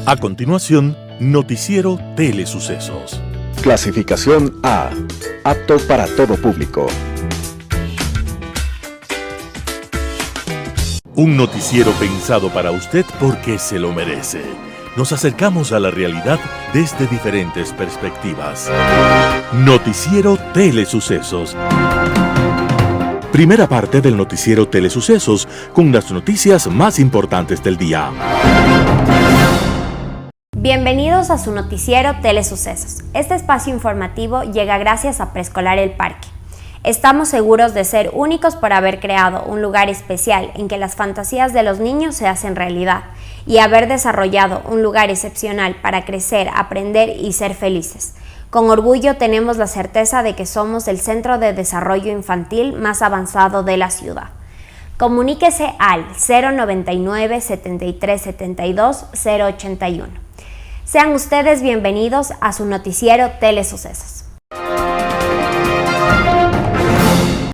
A continuación, Noticiero Telesucesos. Clasificación A. Apto para todo público. Un noticiero pensado para usted porque se lo merece. Nos acercamos a la realidad desde diferentes perspectivas. Noticiero Telesucesos. Primera parte del Noticiero Telesucesos con las noticias más importantes del día. Bienvenidos a su noticiero Telesucesos. Este espacio informativo llega gracias a Preescolar El Parque. Estamos seguros de ser únicos por haber creado un lugar especial en que las fantasías de los niños se hacen realidad y haber desarrollado un lugar excepcional para crecer, aprender y ser felices. Con orgullo tenemos la certeza de que somos el centro de desarrollo infantil más avanzado de la ciudad. Comuníquese al 099 73 72 081. Sean ustedes bienvenidos a su noticiero Telesucesos.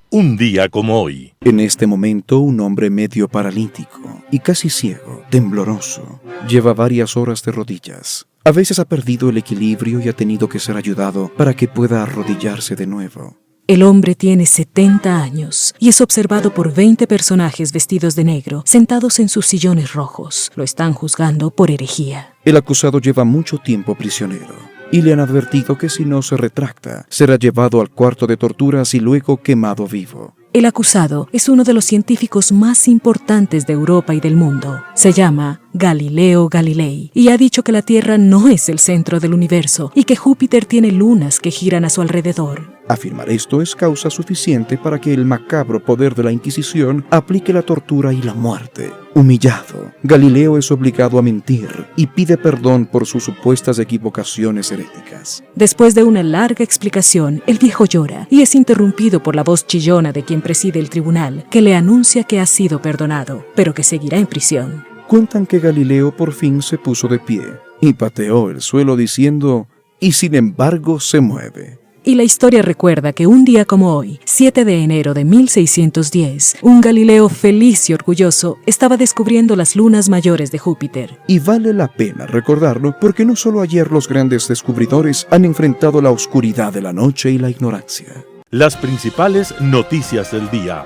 Un día como hoy. En este momento, un hombre medio paralítico y casi ciego, tembloroso, lleva varias horas de rodillas. A veces ha perdido el equilibrio y ha tenido que ser ayudado para que pueda arrodillarse de nuevo. El hombre tiene 70 años y es observado por 20 personajes vestidos de negro, sentados en sus sillones rojos. Lo están juzgando por herejía. El acusado lleva mucho tiempo prisionero y le han advertido que si no se retracta, será llevado al cuarto de torturas y luego quemado vivo. El acusado es uno de los científicos más importantes de Europa y del mundo. Se llama Galileo Galilei y ha dicho que la Tierra no es el centro del universo y que Júpiter tiene lunas que giran a su alrededor. Afirmar esto es causa suficiente para que el macabro poder de la Inquisición aplique la tortura y la muerte. Humillado, Galileo es obligado a mentir y pide perdón por sus supuestas equivocaciones heréticas. Después de una larga explicación, el viejo llora y es interrumpido por la voz chillona de quien preside el tribunal, que le anuncia que ha sido perdonado, pero que seguirá en prisión. Cuentan que Galileo por fin se puso de pie y pateó el suelo diciendo, y sin embargo se mueve. Y la historia recuerda que un día como hoy, 7 de enero de 1610, un Galileo feliz y orgulloso estaba descubriendo las lunas mayores de Júpiter. Y vale la pena recordarlo porque no solo ayer los grandes descubridores han enfrentado la oscuridad de la noche y la ignorancia. Las principales noticias del día.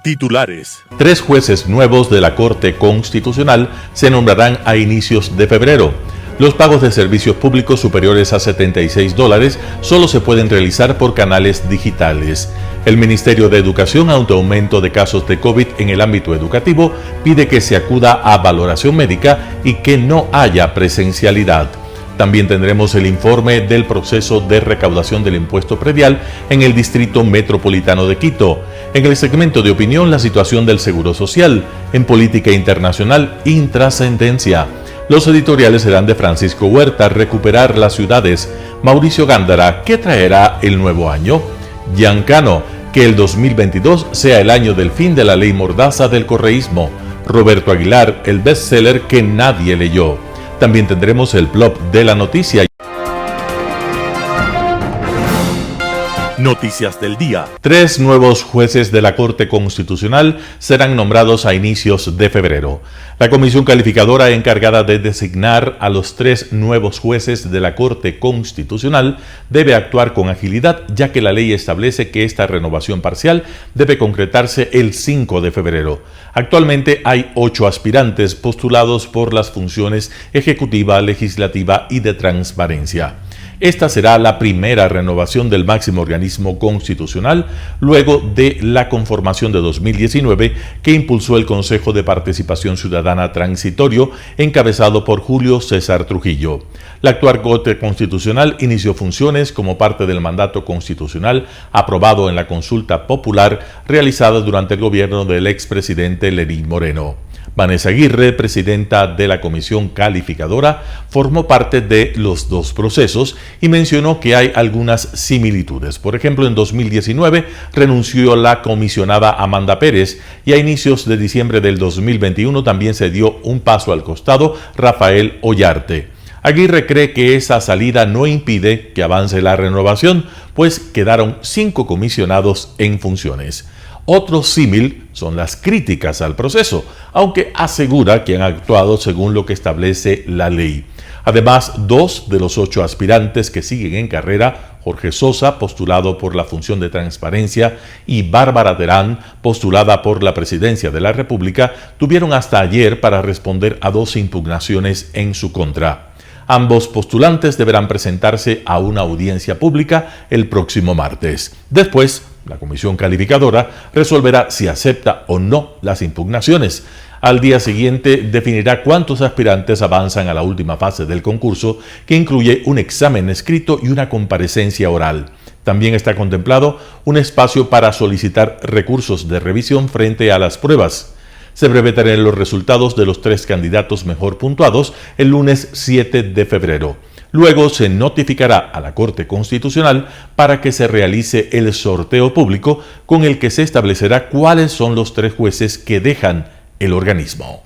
Titulares. 3 jueces nuevos de la Corte Constitucional se nombrarán a inicios de febrero. Los pagos de servicios públicos superiores a $76 solo se pueden realizar por canales digitales. El Ministerio de Educación, ante aumento de casos de COVID en el ámbito educativo, pide que se acuda a valoración médica y que no haya presencialidad. También tendremos el informe del proceso de recaudación del impuesto predial en el Distrito Metropolitano de Quito. En el segmento de opinión, la situación del Seguro Social. En política internacional, intrascendencia. Los editoriales serán de Francisco Huerta, Recuperar las ciudades. Mauricio Gándara, ¿qué traerá el nuevo año? Giancano, que el 2022 sea el año del fin de la ley mordaza del correísmo. Roberto Aguilar, el bestseller que nadie leyó. También tendremos el plop de la noticia. Noticias del día. 3 nuevos jueces de la Corte Constitucional serán nombrados a inicios de febrero. La comisión calificadora encargada de designar a los 3 nuevos jueces de la Corte Constitucional debe actuar con agilidad, ya que la ley establece que esta renovación parcial debe concretarse el 5 de febrero. Actualmente hay 8 aspirantes postulados por las funciones ejecutiva, legislativa y de transparencia. Esta será la primera renovación del máximo organismo constitucional luego de la conformación de 2019 que impulsó el Consejo de Participación Ciudadana Transitorio, encabezado por Julio César Trujillo. La actual Corte Constitucional inició funciones como parte del mandato constitucional aprobado en la consulta popular realizada durante el gobierno del expresidente Lenín Moreno. Vanessa Aguirre, presidenta de la comisión calificadora, formó parte de los 2 procesos y mencionó que hay algunas similitudes. Por ejemplo, en 2019 renunció la comisionada Amanda Pérez y a inicios de diciembre del 2021 también se dio un paso al costado Rafael Ollarte. Aguirre cree que esa salida no impide que avance la renovación, pues quedaron 5 comisionados en funciones. Otro símil son las críticas al proceso, aunque asegura que han actuado según lo que establece la ley. Además, 2 de los 8 aspirantes que siguen en carrera, Jorge Sosa, postulado por la función de transparencia, y Bárbara Terán, postulada por la presidencia de la República, tuvieron hasta ayer para responder a 2 impugnaciones en su contra. Ambos postulantes deberán presentarse a una audiencia pública el próximo martes. Después, la comisión calificadora resolverá si acepta o no las impugnaciones. Al día siguiente definirá cuántos aspirantes avanzan a la última fase del concurso, que incluye un examen escrito y una comparecencia oral. También está contemplado un espacio para solicitar recursos de revisión frente a las pruebas. Se prevé tener los resultados de los 3 candidatos mejor puntuados el lunes 7 de febrero. Luego se notificará a la Corte Constitucional para que se realice el sorteo público con el que se establecerá cuáles son los 3 jueces que dejan el organismo.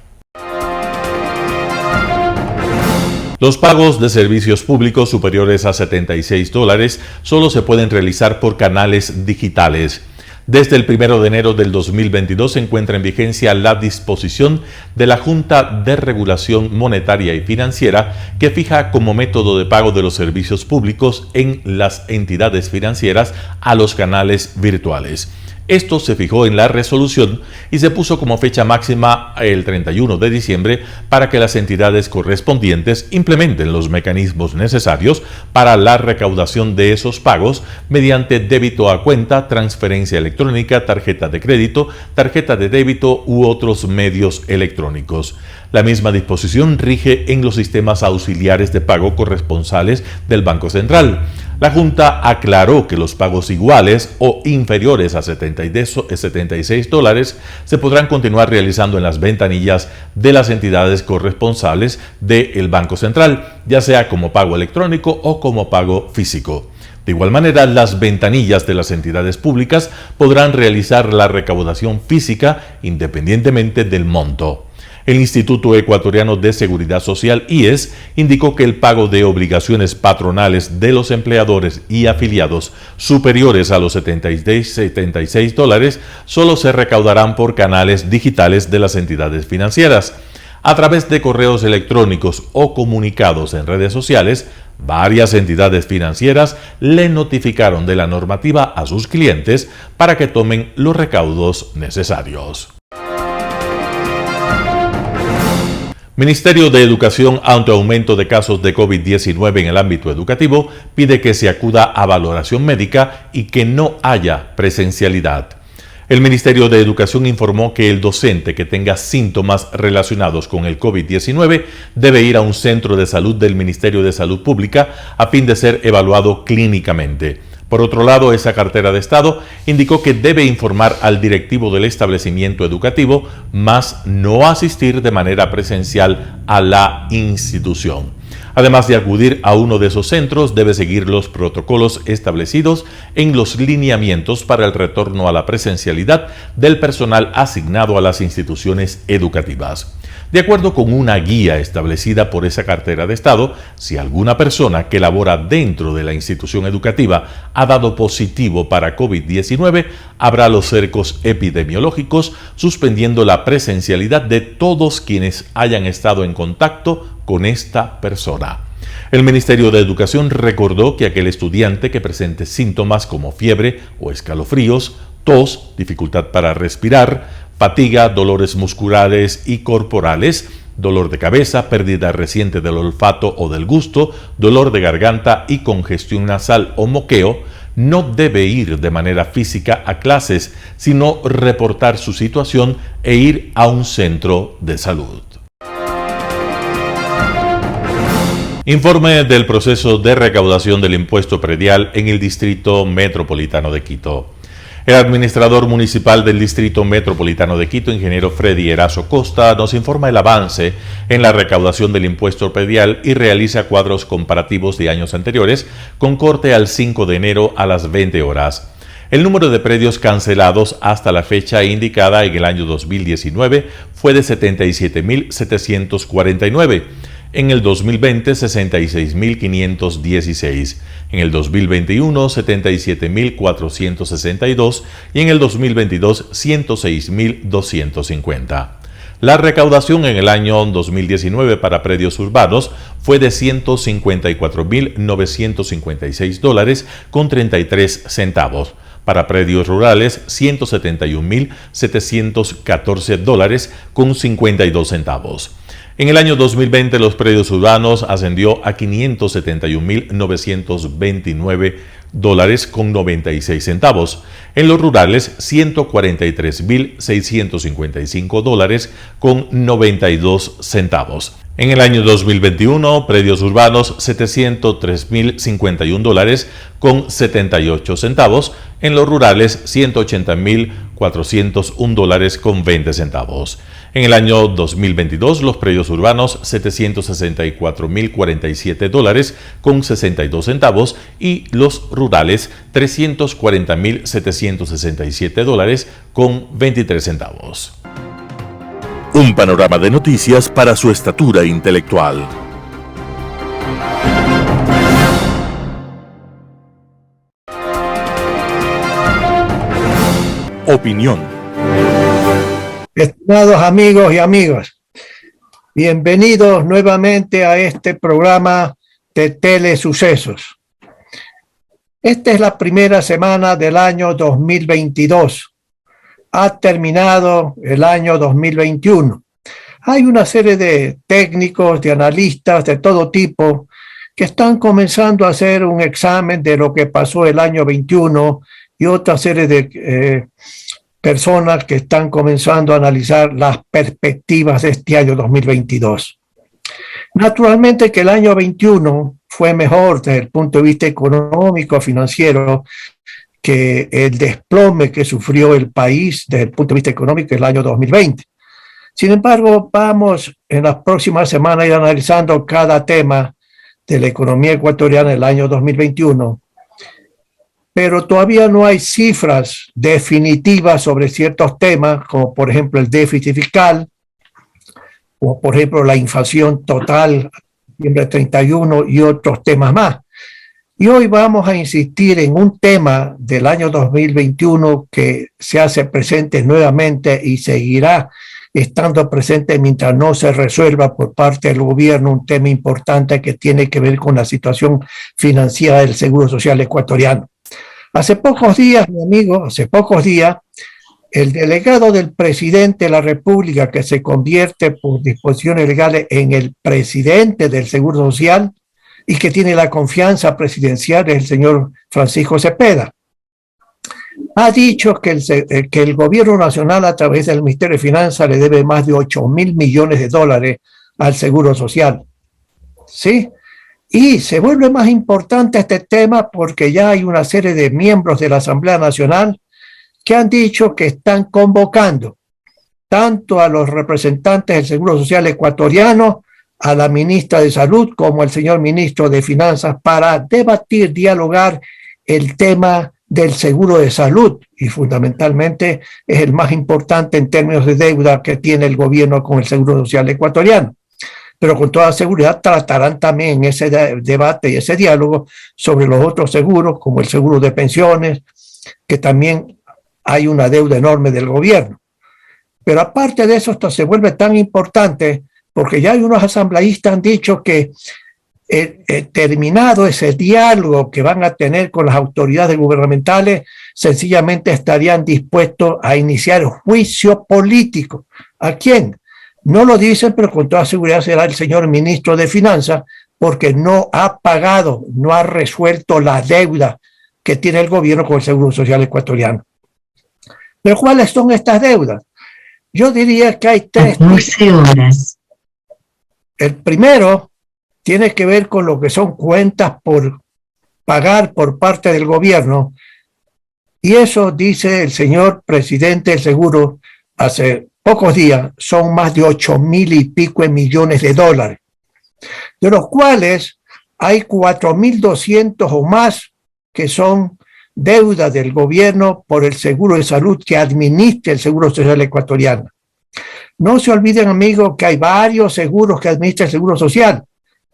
Los pagos de servicios públicos superiores a $76 solo se pueden realizar por canales digitales. Desde el 1 de enero del 2022 se encuentra en vigencia la disposición de la Junta de Regulación Monetaria y Financiera que fija como método de pago de los servicios públicos en las entidades financieras a los canales virtuales. Esto se fijó en la resolución y se puso como fecha máxima el 31 de diciembre para que las entidades correspondientes implementen los mecanismos necesarios para la recaudación de esos pagos mediante débito a cuenta, transferencia electrónica, tarjeta de crédito, tarjeta de débito u otros medios electrónicos. La misma disposición rige en los sistemas auxiliares de pago corresponsales del Banco Central. La Junta aclaró que los pagos iguales o inferiores a $76 se podrán continuar realizando en las ventanillas de las entidades corresponsales del Banco Central, ya sea como pago electrónico o como pago físico. De igual manera, las ventanillas de las entidades públicas podrán realizar la recaudación física independientemente del monto. El Instituto Ecuatoriano de Seguridad Social, IES, indicó que el pago de obligaciones patronales de los empleadores y afiliados superiores a los $76 solo se recaudarán por canales digitales de las entidades financieras. A través de correos electrónicos o comunicados en redes sociales, varias entidades financieras le notificaron de la normativa a sus clientes para que tomen los recaudos necesarios. Ministerio de Educación, ante aumento de casos de COVID-19 en el ámbito educativo, pide que se acuda a valoración médica y que no haya presencialidad. El Ministerio de Educación informó que el docente que tenga síntomas relacionados con el COVID-19 debe ir a un centro de salud del Ministerio de Salud Pública a fin de ser evaluado clínicamente. Por otro lado, esa cartera de Estado indicó que debe informar al directivo del establecimiento educativo, más no asistir de manera presencial a la institución. Además de acudir a uno de esos centros, debe seguir los protocolos establecidos en los lineamientos para el retorno a la presencialidad del personal asignado a las instituciones educativas. De acuerdo con una guía establecida por esa cartera de Estado, si alguna persona que labora dentro de la institución educativa ha dado positivo para COVID-19, habrá los cercos epidemiológicos, suspendiendo la presencialidad de todos quienes hayan estado en contacto con esta persona. El Ministerio de Educación recordó que aquel estudiante que presente síntomas como fiebre o escalofríos, tos, dificultad para respirar, fatiga, dolores musculares y corporales, dolor de cabeza, pérdida reciente del olfato o del gusto, dolor de garganta y congestión nasal o moqueo, no debe ir de manera física a clases, sino reportar su situación e ir a un centro de salud. Informe del proceso de recaudación del impuesto predial en el Distrito Metropolitano de Quito. El administrador municipal del Distrito Metropolitano de Quito, ingeniero Freddy Erazo Costa, nos informa el avance en la recaudación del impuesto predial y realiza cuadros comparativos de años anteriores con corte al 5 de enero a las 20 horas. El número de predios cancelados hasta la fecha indicada en el año 2019 fue de 77.749. en el 2020 66.516, en el 2021 77.462 y en el 2022 106.250. La recaudación en el año 2019 para predios urbanos fue de $154.956 con 33 centavos. Para predios rurales, $171.714 con 52 centavos. En el año 2020, los predios urbanos ascendió a $571.929 con 96 centavos. En los rurales, $143.655 con 92 centavos. En el año 2021, predios urbanos, $703.051 con 78 centavos. En los rurales, $180.401 con 20 centavos. En el año 2022, los predios urbanos, $764.047 con 62 centavos y los rurales, $340.767 con 23 centavos. Un panorama de noticias para su estatura intelectual. Opinión. Estimados amigos y amigas, bienvenidos nuevamente a este programa de Telesucesos. Esta es la primera semana del año 2022. Ha terminado el año 2021. Hay una serie de técnicos, de analistas de todo tipo que están comenzando a hacer un examen de lo que pasó el año 21 y otra serie de personas que están comenzando a analizar las perspectivas de este año 2022. Naturalmente que el año 21 fue mejor desde el punto de vista económico, financiero, que el desplome que sufrió el país desde el punto de vista económico el año 2020. Sin embargo, vamos en las próximas semanas a ir analizando cada tema de la economía ecuatoriana del año 2021, pero todavía no hay cifras definitivas sobre ciertos temas, como por ejemplo el déficit fiscal, o por ejemplo la inflación total, diciembre 31, y otros temas más. Y hoy vamos a insistir en un tema del año 2021 que se hace presente nuevamente y seguirá estando presente mientras no se resuelva por parte del gobierno un tema importante que tiene que ver con la situación financiera del Seguro Social ecuatoriano. Hace pocos días, mi amigo, el delegado del presidente de la República, que se convierte por disposiciones legales en el presidente del Seguro Social y que tiene la confianza presidencial, es el señor Francisco Cepeda, ha dicho que el gobierno nacional a través del Ministerio de Finanzas le debe más de $8.000 millones al Seguro Social. ¿Sí? Y se vuelve más importante este tema porque ya hay una serie de miembros de la Asamblea Nacional que han dicho que están convocando tanto a los representantes del Seguro Social ecuatoriano, a la ministra de Salud como al señor ministro de Finanzas para debatir, dialogar el tema del seguro de salud, y fundamentalmente es el más importante en términos de deuda que tiene el gobierno con el Seguro Social ecuatoriano. Pero con toda seguridad tratarán también ese debate y ese diálogo sobre los otros seguros, como el seguro de pensiones, que también hay una deuda enorme del gobierno. Pero aparte de eso, esto se vuelve tan importante porque ya hay unos asambleístas han dicho que terminado ese diálogo que van a tener con las autoridades gubernamentales, sencillamente estarían dispuestos a iniciar juicio político. ¿A quién? No lo dicen, pero con toda seguridad será el señor ministro de Finanzas, porque no ha pagado, no ha resuelto la deuda que tiene el gobierno con el Seguro Social ecuatoriano. ¿Pero cuáles son estas deudas? Yo diría que hay tres. 14 horas. El primero tiene que ver con lo que son cuentas por pagar por parte del gobierno, y eso dice el señor presidente del Seguro hace pocos días, son más de 8.000 y pico millones de dólares, de los cuales hay 4.200 o más que son deuda del gobierno por el seguro de salud que administra el Seguro Social ecuatoriano. No se olviden, amigos, que hay varios seguros que administra el Seguro Social,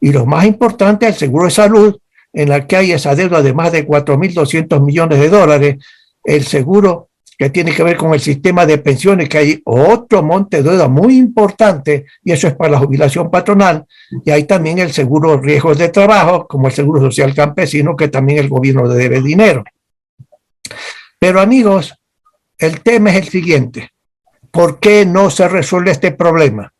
y lo más importante es el seguro de salud, en la que hay esa deuda de más de 4.200 millones de dólares, el seguro que tiene que ver con el sistema de pensiones, que hay otro monte de deuda muy importante, y eso es para la jubilación patronal, y hay también el seguro de riesgos de trabajo, como el Seguro Social Campesino, que también el gobierno le debe dinero. Pero amigos, el tema es el siguiente: ¿por qué no se resuelve este problema?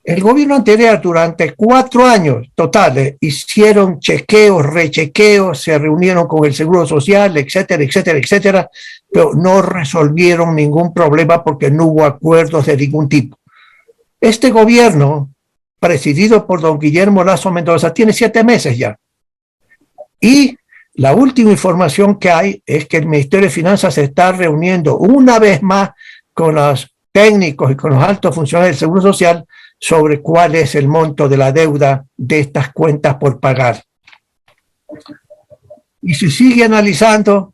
El gobierno anterior, durante 4 años totales, hicieron chequeos, rechequeos, se reunieron con el Seguro Social, etcétera, etcétera, etcétera, pero no resolvieron ningún problema porque no hubo acuerdos de ningún tipo. Este gobierno, presidido por don Guillermo Lasso Mendoza, tiene 7 meses ya. Y la última información que hay es que el Ministerio de Finanzas se está reuniendo una vez más con los técnicos y con los altos funcionarios del Seguro Social sobre cuál es el monto de la deuda de estas cuentas por pagar. Y se sigue analizando,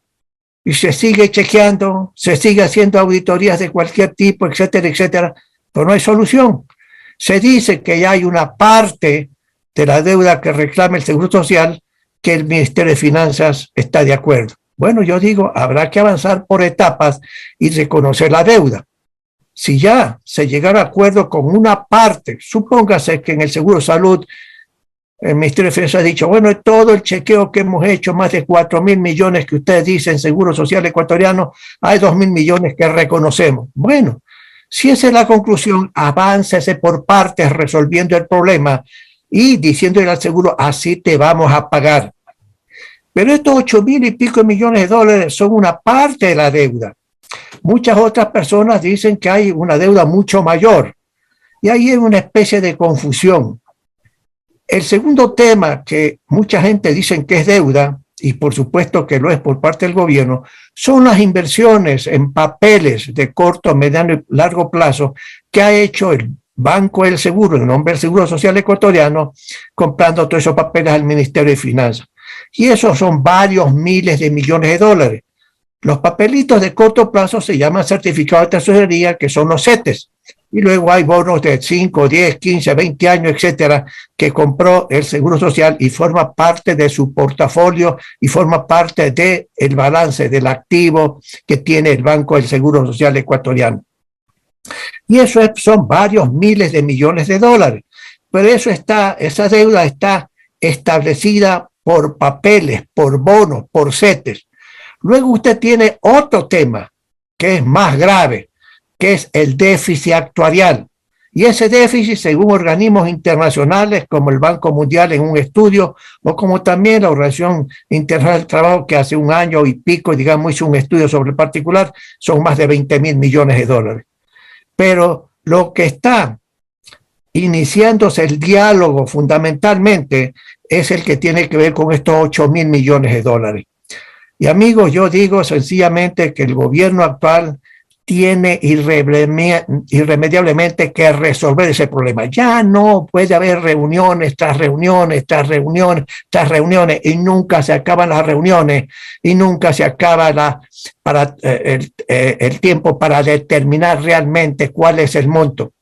y se sigue chequeando, se sigue haciendo auditorías de cualquier tipo, etcétera, etcétera, pero no hay solución. Se dice que ya hay una parte de la deuda que reclama el Seguro Social que el Ministerio de Finanzas está de acuerdo. Bueno, yo digo, habrá que avanzar por etapas y reconocer la deuda. Si ya se llegara a acuerdo con una parte, supóngase que en el Seguro de Salud, el Ministerio de Finanzas ha dicho, bueno, todo el chequeo que hemos hecho, más de 4.000 millones que ustedes dicen, Seguro Social ecuatoriano, hay 2.000 millones que reconocemos. Bueno, si esa es la conclusión, aváncese por partes resolviendo el problema y diciéndole al seguro, así te vamos a pagar. Pero estos 8.000 y pico millones de dólares son una parte de la deuda. Muchas otras personas dicen que hay una deuda mucho mayor, y ahí hay una especie de confusión. El segundo tema que mucha gente dice que es deuda, y por supuesto que lo es por parte del gobierno, son las inversiones en papeles de corto, mediano y largo plazo que ha hecho el Banco del Seguro, en nombre del Seguro Social ecuatoriano, comprando todos esos papeles al Ministerio de Finanzas. Y esos son varios miles de millones de dólares. Los papelitos de corto plazo se llaman certificados de tesorería, que son los CETES. Y luego hay bonos de 5, 10, 15, 20 años, etcétera, que compró el Seguro Social y forma parte de su portafolio y forma parte del balance del activo que tiene el Banco del Seguro Social ecuatoriano. Y eso son varios miles de millones de dólares. Pero esa deuda está establecida por papeles, por bonos, por CETES. Luego usted tiene otro tema que es más grave, que es el déficit actuarial. Y ese déficit, según organismos internacionales como el Banco Mundial en un estudio, o como también la Organización Internacional del Trabajo, que hace 1 año y pico, digamos, hizo un estudio sobre el particular, son más de 20.000 millones de dólares. Pero lo que está iniciándose el diálogo fundamentalmente es el que tiene que ver con estos 8.000 millones de dólares. Y amigos, yo digo sencillamente que el gobierno actual tiene irremediablemente que resolver ese problema. Ya no puede haber reuniones tras reuniones, tras reuniones, tras reuniones, y nunca se acaban las reuniones, y nunca se acaba el tiempo para determinar realmente cuál es el monto.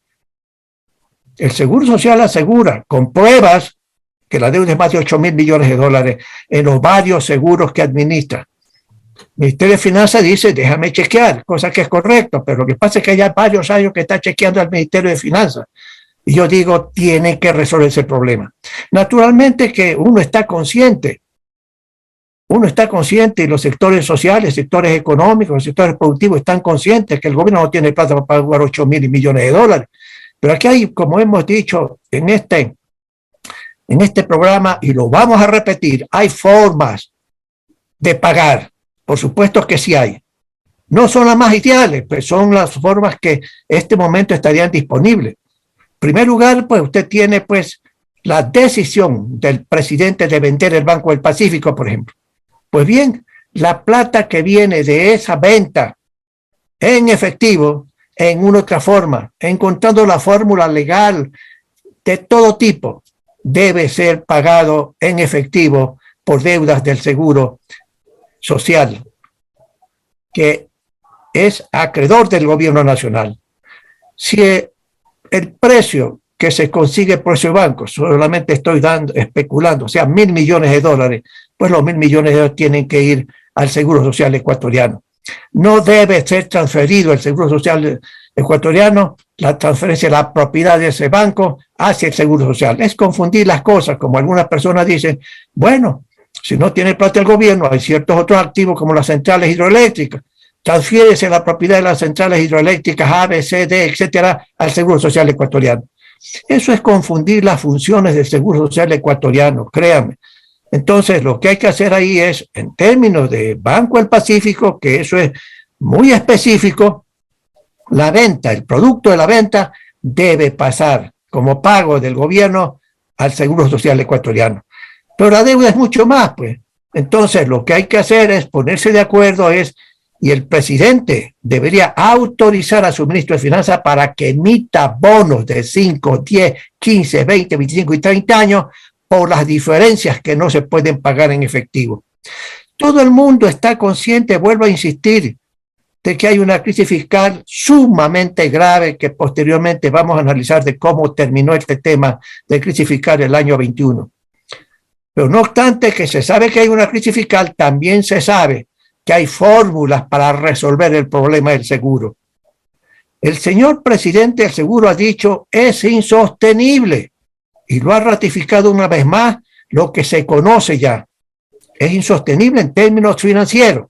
El Seguro Social asegura, con pruebas, que la deuda es más de 8.000 millones de dólares en los varios seguros que administra. El Ministerio de Finanzas dice, déjame chequear, cosa que es correcto, pero lo que pasa es que ya varios años que está chequeando al Ministerio de Finanzas. Y yo digo, tiene que resolver ese problema. Naturalmente que uno está consciente y los sectores sociales, sectores económicos, sectores productivos están conscientes que el gobierno no tiene plata para pagar 8.000 millones de dólares. Pero aquí hay, como hemos dicho en este programa, y lo vamos a repetir, hay formas de pagar. Por supuesto que sí hay. No son las más ideales, pero son las formas que en este momento estarían disponibles. En primer lugar, pues usted tiene pues la decisión del presidente de vender el Banco del Pacífico, por ejemplo. Pues bien, la plata que viene de esa venta en efectivo, en una otra forma, encontrando la fórmula legal de todo tipo, debe ser pagado en efectivo por deudas del Seguro Social, que es acreedor del gobierno nacional. Si el precio que se consigue por ese banco, solamente estoy especulando, o sea, $1.000 millones, pues los $1.000 millones tienen que ir al Seguro Social ecuatoriano. No debe ser transferido el Seguro Social ecuatoriano, la transferencia de la propiedad de ese banco hacia el Seguro Social. Es confundir las cosas, como algunas personas dicen, bueno, si no tiene plata el gobierno, hay ciertos otros activos como las centrales hidroeléctricas, transfiérese la propiedad de las centrales hidroeléctricas A, B, C, D, etcétera, al Seguro Social ecuatoriano. Eso es confundir las funciones del Seguro Social ecuatoriano, créanme. Entonces, lo que hay que hacer ahí es, en términos de Banco del Pacífico, que eso es muy específico, la venta, el producto de la venta debe pasar como pago del gobierno al Seguro Social ecuatoriano. Pero la deuda es mucho más, pues. Entonces, lo que hay que hacer es ponerse de acuerdo, y el presidente debería autorizar a su ministro de Finanzas para que emita bonos de 5, 10, 15, 20, 25 y 30 años por las diferencias que no se pueden pagar en efectivo. Todo el mundo está consciente, vuelvo a insistir, de que hay una crisis fiscal sumamente grave que posteriormente vamos a analizar de cómo terminó este tema de crisis fiscal el año 21. Pero no obstante que se sabe que hay una crisis fiscal, también se sabe que hay fórmulas para resolver el problema del seguro. El señor presidente del seguro ha dicho, es insostenible, y lo ha ratificado una vez más, lo que se conoce ya. Es insostenible en términos financieros.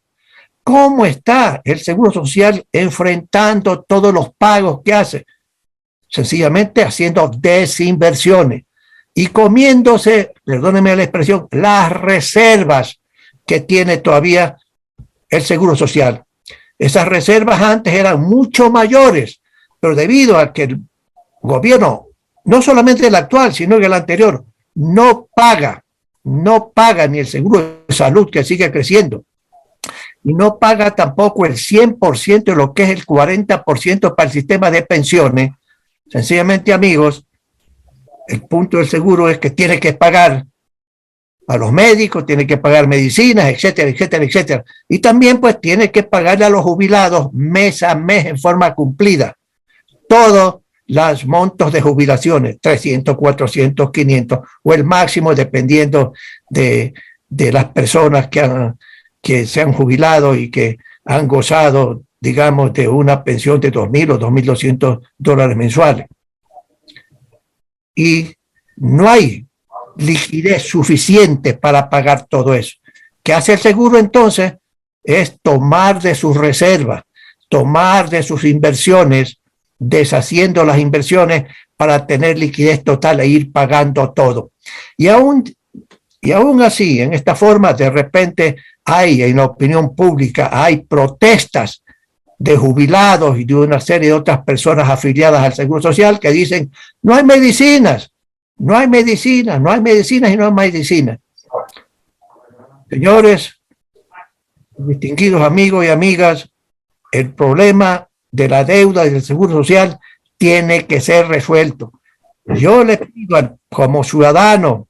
¿Cómo está el Seguro Social enfrentando todos los pagos que hace? Sencillamente haciendo desinversiones y comiéndose, perdónenme la expresión, las reservas que tiene todavía el Seguro Social. Esas reservas antes eran mucho mayores, pero debido a que el gobierno, no solamente el actual, sino el anterior, no paga ni el seguro de salud, que sigue creciendo, y no paga tampoco el 100% de lo que es el 40% para el sistema de pensiones. Sencillamente, amigos, el punto del seguro es que tiene que pagar a los médicos, tiene que pagar medicinas, etcétera, etcétera, etcétera. Y también pues tiene que pagarle a los jubilados mes a mes en forma cumplida todos los montos de jubilaciones, 300, 400, 500 o el máximo dependiendo de las personas que se han jubilado y que han gozado, digamos, de una pensión de $2.000 o $2.200 mensuales. Y no hay liquidez suficiente para pagar todo eso. ¿Qué hace el seguro entonces? Es tomar de sus reservas, tomar de sus inversiones, deshaciendo las inversiones para tener liquidez total e ir pagando todo. Y aún así, en esta forma, de repente hay en la opinión pública, hay protestas de jubilados y de una serie de otras personas afiliadas al Seguro Social que dicen, no hay medicinas, no hay medicinas, no hay medicinas y no hay medicinas. Señores, distinguidos amigos y amigas, el problema de la deuda y del Seguro Social tiene que ser resuelto. Yo le pido como ciudadano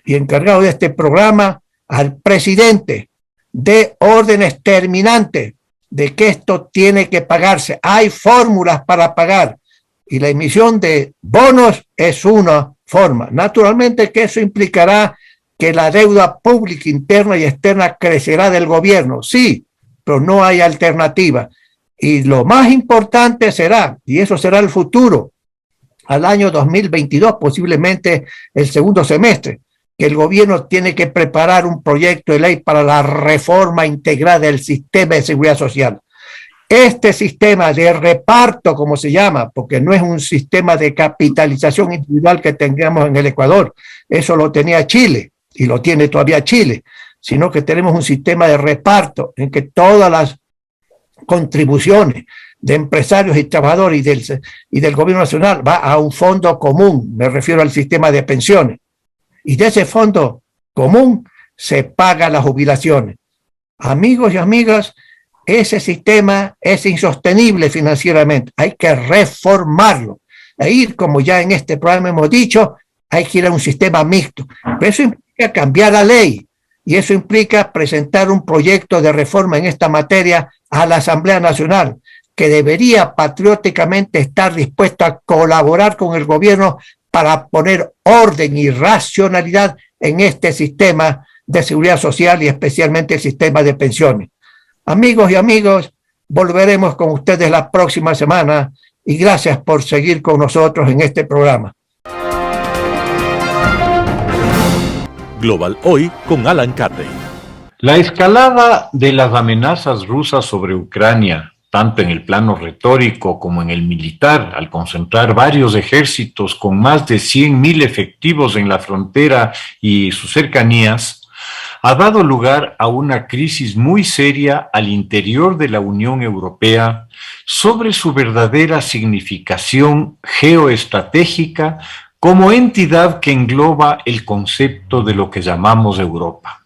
y encargado de este programa al presidente de órdenes terminantes de que esto tiene que pagarse. Hay fórmulas para pagar y la emisión de bonos es una forma. Naturalmente que eso implicará que la deuda pública interna y externa crecerá del gobierno, sí, pero no hay alternativa. Y lo más importante será, y eso será el futuro, al año 2022, posiblemente el segundo semestre, que el gobierno tiene que preparar un proyecto de ley para la reforma integral del sistema de seguridad social. Este sistema de reparto, como se llama, porque no es un sistema de capitalización individual que tengamos en el Ecuador, eso lo tenía Chile y lo tiene todavía Chile, sino que tenemos un sistema de reparto en que todas las contribuciones de empresarios y trabajadores y del gobierno nacional va a un fondo común, me refiero al sistema de pensiones, y de ese fondo común se pagan las jubilaciones. Amigos y amigas, ese sistema es insostenible financieramente, hay que reformarlo, e ir, como ya en este programa hemos dicho, hay que ir a un sistema mixto, pero eso implica cambiar la ley, y eso implica presentar un proyecto de reforma en esta materia a la Asamblea Nacional, que debería patrióticamente estar dispuesta a colaborar con el gobierno para poner orden y racionalidad en este sistema de seguridad social y especialmente el sistema de pensiones. Amigos y amigos, volveremos con ustedes la próxima semana y gracias por seguir con nosotros en este programa. Global Hoy con Alan Catey. La escalada de las amenazas rusas sobre Ucrania, tanto en el plano retórico como en el militar, al concentrar varios ejércitos con más de 100.000 efectivos en la frontera y sus cercanías, ha dado lugar a una crisis muy seria al interior de la Unión Europea sobre su verdadera significación geoestratégica como entidad que engloba el concepto de lo que llamamos Europa.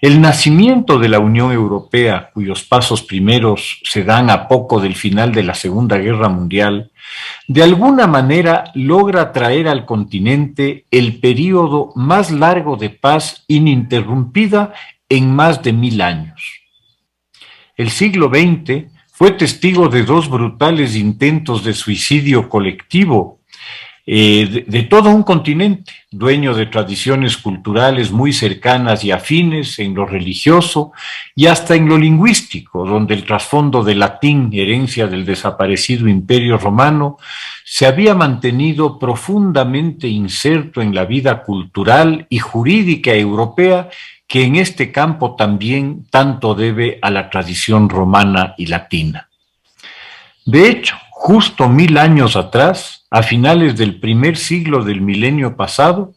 El nacimiento de la Unión Europea, cuyos pasos primeros se dan a poco del final de la Segunda Guerra Mundial, de alguna manera logra traer al continente el período más largo de paz ininterrumpida en más de 1000 años. El siglo XX fue testigo de dos brutales intentos de suicidio colectivo de todo un continente, dueño de tradiciones culturales muy cercanas y afines en lo religioso y hasta en lo lingüístico, donde el trasfondo del latín, herencia del desaparecido Imperio Romano, se había mantenido profundamente inserto en la vida cultural y jurídica europea, que en este campo también tanto debe a la tradición romana y latina. De hecho, justo 1000 años atrás, a finales del primer siglo del milenio pasado,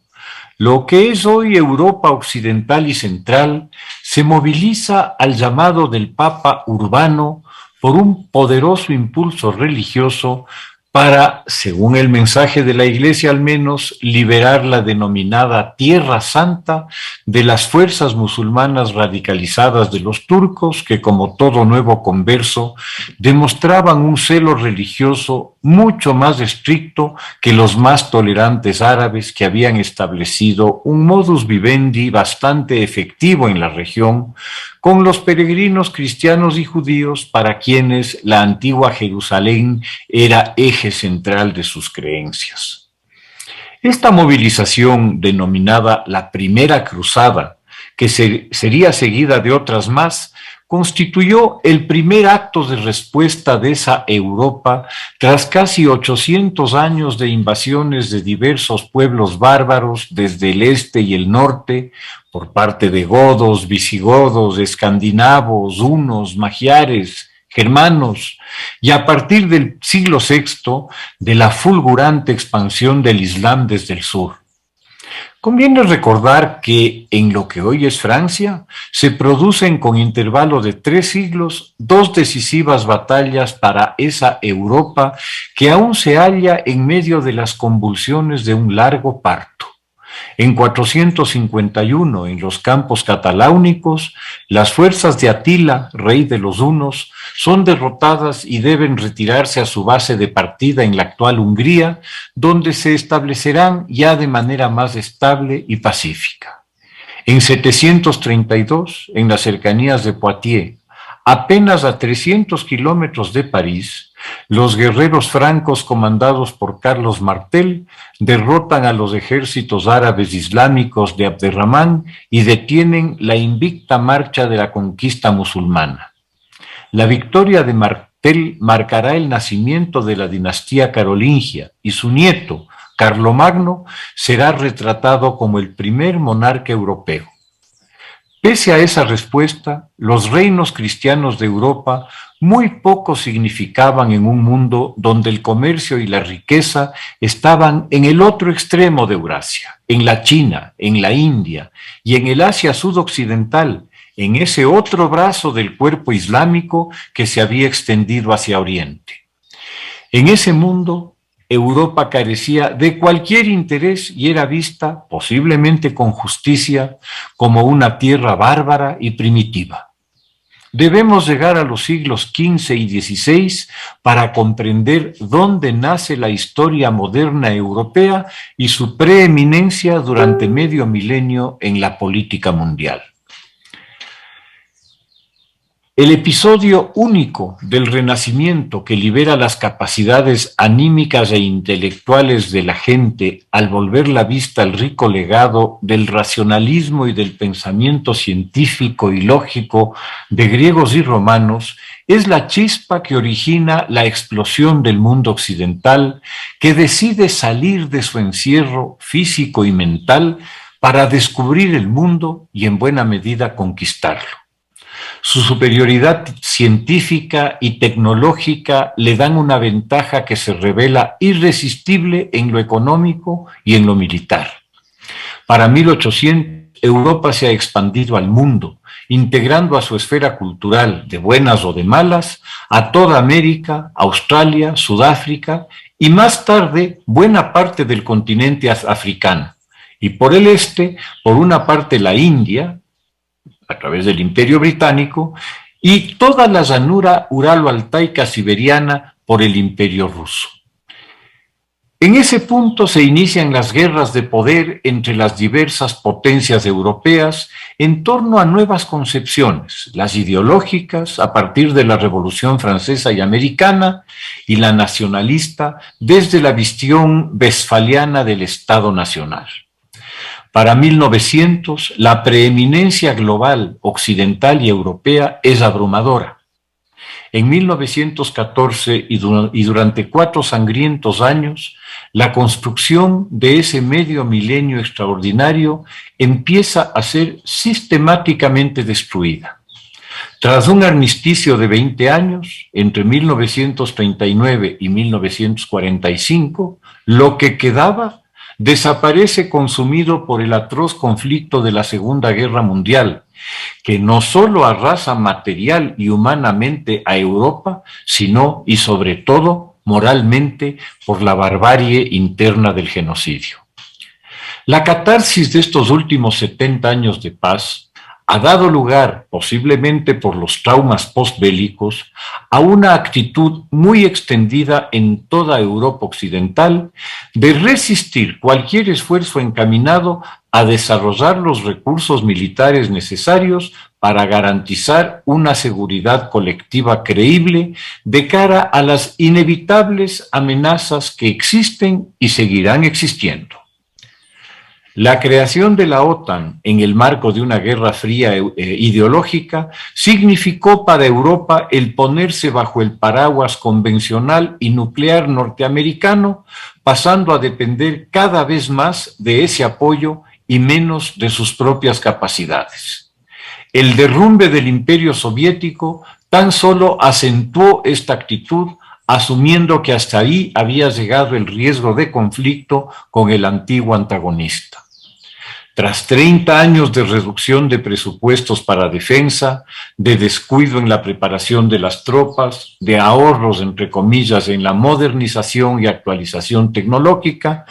lo que es hoy Europa occidental y central se moviliza al llamado del Papa Urbano por un poderoso impulso religioso para, según el mensaje de la Iglesia al menos, liberar la denominada Tierra Santa de las fuerzas musulmanas radicalizadas de los turcos que, como todo nuevo converso, demostraban un celo religioso mucho más estricto que los más tolerantes árabes que habían establecido un modus vivendi bastante efectivo en la región con los peregrinos cristianos y judíos para quienes la antigua Jerusalén era eje central de sus creencias. Esta movilización, denominada la Primera Cruzada, que sería seguida de otras más, constituyó el primer acto de respuesta de esa Europa tras casi 800 años de invasiones de diversos pueblos bárbaros desde el este y el norte, por parte de godos, visigodos, escandinavos, hunos, magiares, germanos, y a partir del siglo VI de la fulgurante expansión del Islam desde el sur. Conviene recordar que en lo que hoy es Francia, se producen con intervalo de 3 siglos 2 decisivas batallas para esa Europa que aún se halla en medio de las convulsiones de un largo parto. En 451, en los campos cataláunicos, las fuerzas de Atila, rey de los hunos, son derrotadas y deben retirarse a su base de partida en la actual Hungría, donde se establecerán ya de manera más estable y pacífica. En 732, en las cercanías de Poitiers, apenas a 300 kilómetros de París, los guerreros francos comandados por Carlos Martel derrotan a los ejércitos árabes islámicos de Abderramán y detienen la invicta marcha de la conquista musulmana. La victoria de Martel marcará el nacimiento de la dinastía carolingia y su nieto, Carlomagno, será retratado como el primer monarca europeo. Pese a esa respuesta, los reinos cristianos de Europa muy poco significaban en un mundo donde el comercio y la riqueza estaban en el otro extremo de Eurasia, en la China, en la India y en el Asia sudoccidental, en ese otro brazo del cuerpo islámico que se había extendido hacia Oriente. En ese mundo, Europa carecía de cualquier interés y era vista, posiblemente con justicia, como una tierra bárbara y primitiva. Debemos llegar a los siglos XV y XVI para comprender dónde nace la historia moderna europea y su preeminencia durante medio milenio en la política mundial. El episodio único del Renacimiento que libera las capacidades anímicas e intelectuales de la gente al volver la vista al rico legado del racionalismo y del pensamiento científico y lógico de griegos y romanos es la chispa que origina la explosión del mundo occidental, que decide salir de su encierro físico y mental para descubrir el mundo y en buena medida conquistarlo. Su superioridad científica y tecnológica le dan una ventaja que se revela irresistible en lo económico y en lo militar. Para 1800, Europa se ha expandido al mundo, integrando a su esfera cultural, de buenas o de malas, a toda América, Australia, Sudáfrica y más tarde buena parte del continente africano. Y por el este, por una parte la India, a través del Imperio Británico, y toda la llanura uralo-altaica siberiana por el Imperio Ruso. En ese punto se inician las guerras de poder entre las diversas potencias europeas en torno a nuevas concepciones, las ideológicas a partir de la Revolución Francesa y Americana, y la nacionalista desde la visión westfaliana del Estado Nacional. Para 1900, la preeminencia global, occidental y europea es abrumadora. En 1914 y durante 4 sangrientos años, la construcción de ese medio milenio extraordinario empieza a ser sistemáticamente destruida. Tras un armisticio de 20 años, entre 1939 y 1945, lo que quedaba desaparece consumido por el atroz conflicto de la Segunda Guerra Mundial, que no solo arrasa material y humanamente a Europa, sino y sobre todo moralmente por la barbarie interna del genocidio. La catarsis de estos últimos 70 años de paz ha dado lugar, posiblemente por los traumas postbélicos, a una actitud muy extendida en toda Europa occidental de resistir cualquier esfuerzo encaminado a desarrollar los recursos militares necesarios para garantizar una seguridad colectiva creíble de cara a las inevitables amenazas que existen y seguirán existiendo. La creación de la OTAN en el marco de una guerra fría ideológica significó para Europa el ponerse bajo el paraguas convencional y nuclear norteamericano, pasando a depender cada vez más de ese apoyo y menos de sus propias capacidades. El derrumbe del Imperio Soviético tan solo acentuó esta actitud, asumiendo que hasta ahí había llegado el riesgo de conflicto con el antiguo antagonista. Tras 30 años de reducción de presupuestos para defensa, de descuido en la preparación de las tropas, de ahorros, entre comillas, en la modernización y actualización tecnológica,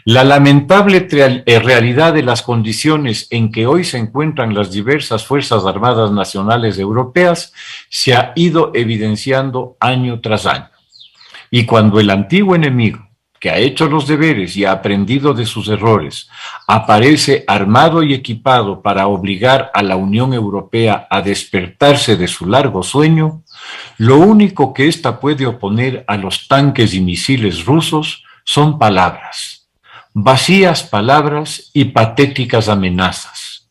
la lamentable realidad de las condiciones en que hoy se encuentran las diversas Fuerzas Armadas Nacionales Europeas se ha ido evidenciando año tras año. Y cuando el antiguo enemigo, que ha hecho los deberes y ha aprendido de sus errores, aparece armado y equipado para obligar a la Unión Europea a despertarse de su largo sueño, lo único que ésta puede oponer a los tanques y misiles rusos son palabras, vacías palabras y patéticas amenazas.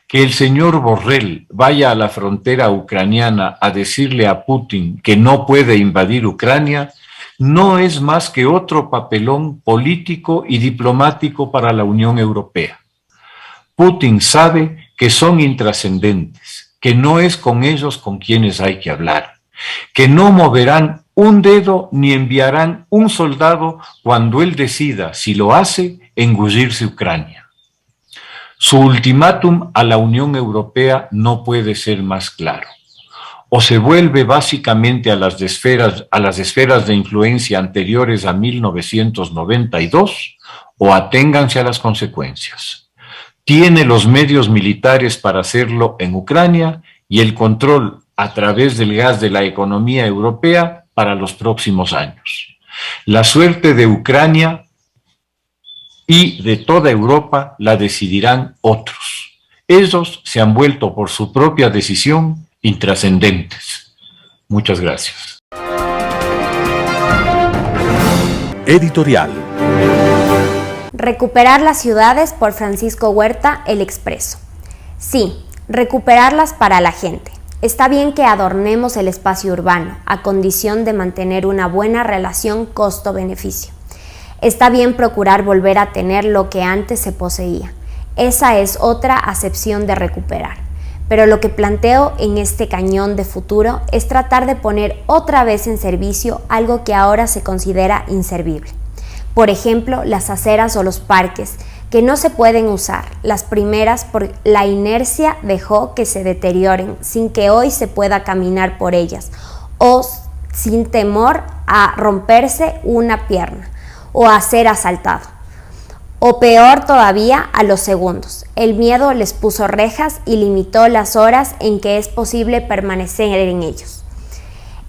Que el señor Borrell vaya a la frontera ucraniana a decirle a Putin que no puede invadir Ucrania no es más que otro papelón político y diplomático para la Unión Europea. Putin sabe que son intrascendentes, que no es con ellos con quienes hay que hablar, que no moverán un dedo ni enviarán un soldado cuando él decida, si lo hace, engullirse Ucrania. Su ultimátum a la Unión Europea no puede ser más claro. O se vuelve básicamente a las esferas de influencia anteriores a 1992, o aténganse a las consecuencias. Tiene los medios militares para hacerlo en Ucrania y el control a través del gas de la economía europea para los próximos años. La suerte de Ucrania y de toda Europa la decidirán otros. Ellos se han vuelto por su propia decisión intrascendentes. Muchas gracias. Editorial. Recuperar las ciudades por Francisco Huerta, El Expreso. Sí, recuperarlas para la gente. Está bien que adornemos el espacio urbano, a condición de mantener una buena relación costo-beneficio. Está bien procurar volver a tener lo que antes se poseía. Esa es otra acepción de recuperar. Pero lo que planteo en este cañón de futuro es tratar de poner otra vez en servicio algo que ahora se considera inservible. Por ejemplo, las aceras o los parques, que no se pueden usar. Las primeras por la inercia dejó que se deterioren sin que hoy se pueda caminar por ellas o sin temor a romperse una pierna o a ser asaltado. O peor todavía, a los segundos. El miedo les puso rejas y limitó las horas en que es posible permanecer en ellos.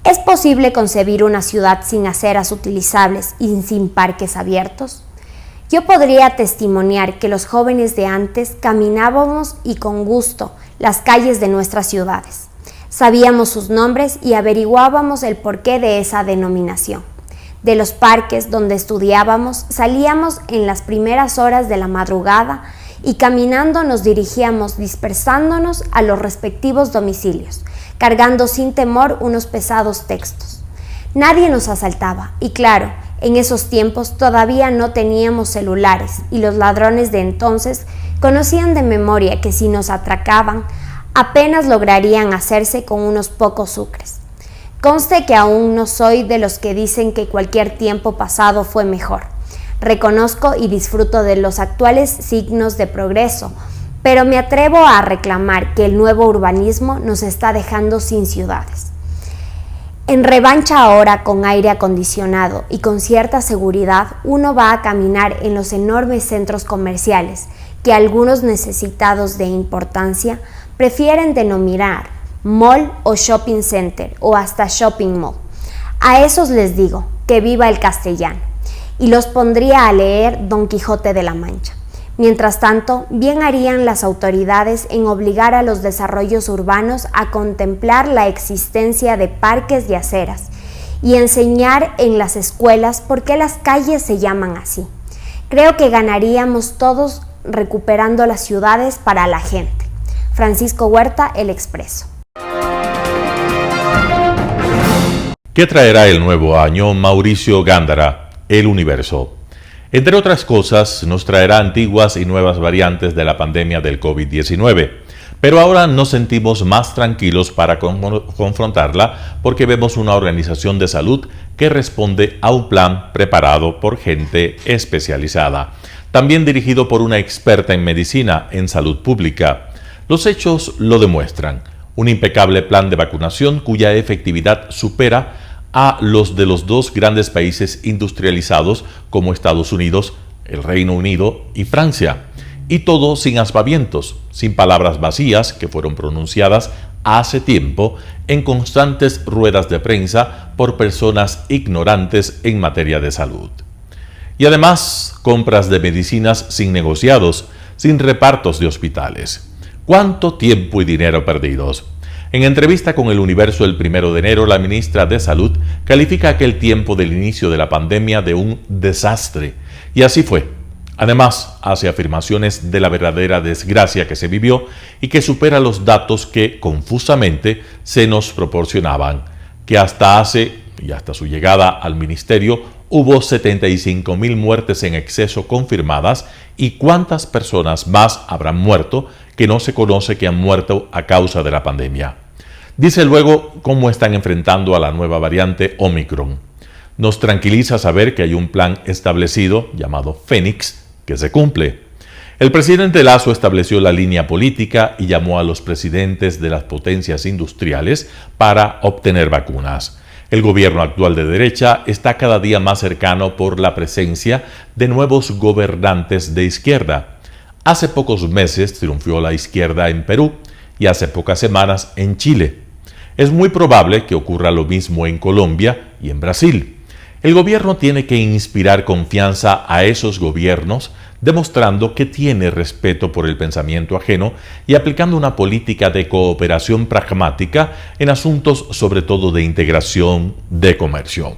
¿Es posible concebir una ciudad sin aceras utilizables y sin parques abiertos? Yo podría testimoniar que los jóvenes de antes caminábamos y con gusto las calles de nuestras ciudades. Sabíamos sus nombres y averiguábamos el porqué de esa denominación. De los parques donde estudiábamos, salíamos en las primeras horas de la madrugada y caminando nos dirigíamos dispersándonos a los respectivos domicilios, cargando sin temor unos pesados textos. Nadie nos asaltaba y claro, en esos tiempos todavía no teníamos celulares y los ladrones de entonces conocían de memoria que si nos atracaban, apenas lograrían hacerse con unos pocos sucres. Conste que aún no soy de los que dicen que cualquier tiempo pasado fue mejor. Reconozco y disfruto de los actuales signos de progreso, pero me atrevo a reclamar que el nuevo urbanismo nos está dejando sin ciudades. En revancha ahora con aire acondicionado y con cierta seguridad uno va a caminar en los enormes centros comerciales que algunos necesitados de importancia prefieren denominar mall o shopping center o hasta shopping mall. A esos les digo que viva el castellano y los pondría a leer Don Quijote de la Mancha. Mientras tanto, bien harían las autoridades en obligar a los desarrollos urbanos a contemplar la existencia de parques y aceras y enseñar en las escuelas por qué las calles se llaman así. Creo que ganaríamos todos recuperando las ciudades para la gente. Francisco Huerta, El Expreso. ¿Qué traerá el nuevo año? Mauricio Gándara, El Universo. Entre otras cosas, nos traerá antiguas y nuevas variantes de la pandemia del COVID-19, pero ahora nos sentimos más tranquilos para confrontarla porque vemos una organización de salud que responde a un plan preparado por gente especializada, también dirigido por una experta en medicina en salud pública. Los hechos lo demuestran. Un impecable plan de vacunación cuya efectividad supera a los de los dos grandes países industrializados como Estados Unidos, el Reino Unido y Francia. Y todo sin aspavientos, sin palabras vacías que fueron pronunciadas hace tiempo en constantes ruedas de prensa por personas ignorantes en materia de salud. Y además, compras de medicinas sin negociados, sin repartos de hospitales. ¿Cuánto tiempo y dinero perdidos? En entrevista con El Universo el 1 de enero, la ministra de Salud califica aquel tiempo del inicio de la pandemia de un desastre. Y así fue. Además, hace afirmaciones de la verdadera desgracia que se vivió y que supera los datos que confusamente se nos proporcionaban, que hasta su llegada al ministerio hubo 75,000 muertes en exceso confirmadas y cuántas personas más habrán muerto que no se conoce que han muerto a causa de la pandemia. Dice luego cómo están enfrentando a la nueva variante Omicron. Nos tranquiliza saber que hay un plan establecido llamado Fénix que se cumple. El presidente Lasso estableció la línea política y llamó a los presidentes de las potencias industriales para obtener vacunas. El gobierno actual de derecha está cada día más cercano por la presencia de nuevos gobernantes de izquierda. Hace pocos meses triunfó la izquierda en Perú y hace pocas semanas en Chile. Es muy probable que ocurra lo mismo en Colombia y en Brasil. El gobierno tiene que inspirar confianza a esos gobiernos demostrando que tiene respeto por el pensamiento ajeno y aplicando una política de cooperación pragmática en asuntos sobre todo de integración de comercio.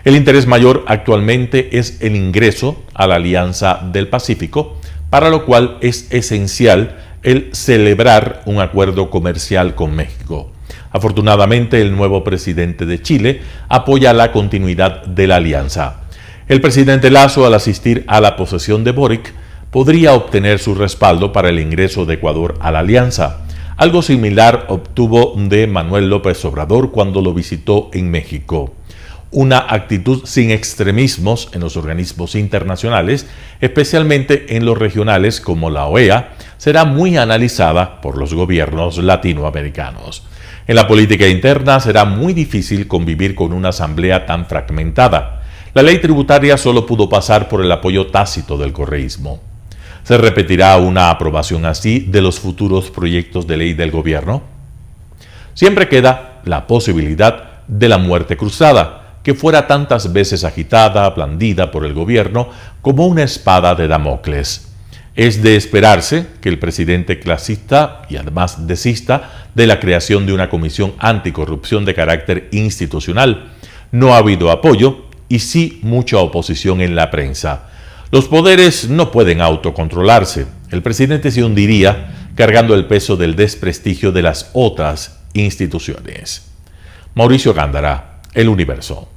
El interés mayor actualmente es el ingreso a la Alianza del Pacífico, para lo cual es esencial el celebrar un acuerdo comercial con México. Afortunadamente, el nuevo presidente de Chile apoya la continuidad de la alianza. El presidente Lasso, al asistir a la posesión de Boric, podría obtener su respaldo para el ingreso de Ecuador a la alianza. Algo similar obtuvo de Manuel López Obrador cuando lo visitó en México. Una actitud sin extremismos en los organismos internacionales, especialmente en los regionales como la OEA, será muy analizada por los gobiernos latinoamericanos. En la política interna será muy difícil convivir con una asamblea tan fragmentada. La ley tributaria solo pudo pasar por el apoyo tácito del correísmo. ¿Se repetirá una aprobación así de los futuros proyectos de ley del gobierno? Siempre queda la posibilidad de la muerte cruzada, que fuera tantas veces agitada, blandida por el gobierno como una espada de Damocles. Es de esperarse que el presidente clasista y además desista de la creación de una comisión anticorrupción de carácter institucional. No ha habido apoyo y sí mucha oposición en la prensa. Los poderes no pueden autocontrolarse. El presidente se hundiría cargando el peso del desprestigio de las otras instituciones. Mauricio Gándara, El Universo.